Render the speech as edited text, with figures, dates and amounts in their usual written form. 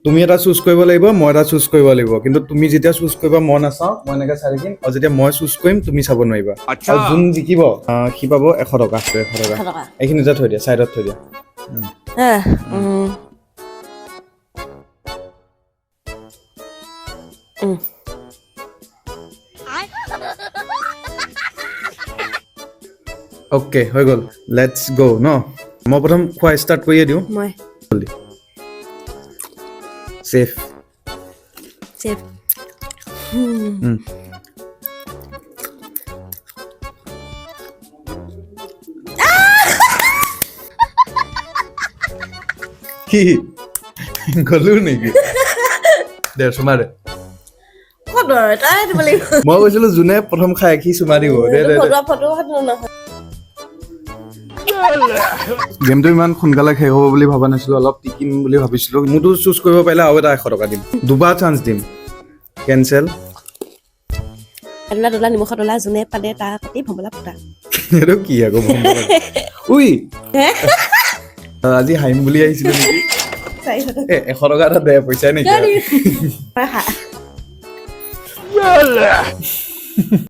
তুমি এটা চুজ কৰিব লাগিব মই এটা চুজ কৰিব লাগিব কিন্তু তুমি যেতিয়া চুজ কৰিবা মই নাচাওঁ মই এনেকৈ চাই থাকিম আৰু যেতিয়া মই চুজ কৰিম তুমি চাব নোৱাৰিবা আৰু যোন জিকিব সি পাব 100 টকা 100 টকা এইখিনিতে থৈ দিয়া চাইডত থৈ দিয়া অ'কে হৈ গ'ল লেটছ গ' ন মই প্ৰথম খোৱা ষ্টাৰ্ট কৰিয়ে দিওঁ মই জলদি চেফ চেফ কি গ'লো নেকি দে চুমাৰে ক'ত তাই দিব লাগিব মই কৈছিলো যোনে প্ৰথম খাই সি চুমা দিব দে দে ফটো নহয় গেমটো ইমান সোনকালে শেষ হ'ব বুলি ভবা নাছিলো অলপ টিকিম বুলি ভাবিছিলো মোৰতো চুজ কৰিব পাৰিলে আৰু এটা 100 টকা দিম দুবাৰ চান্স দিম কেনচেল এডলা নিমখৰ ডলা যোনে পালে তাৰ কাটি ভমলা ফুটা এইটো কি আকৌ উই আজি হাইম বুলি আহিছিলো নেকি 100 টকা এটা দে পইচাই নেকি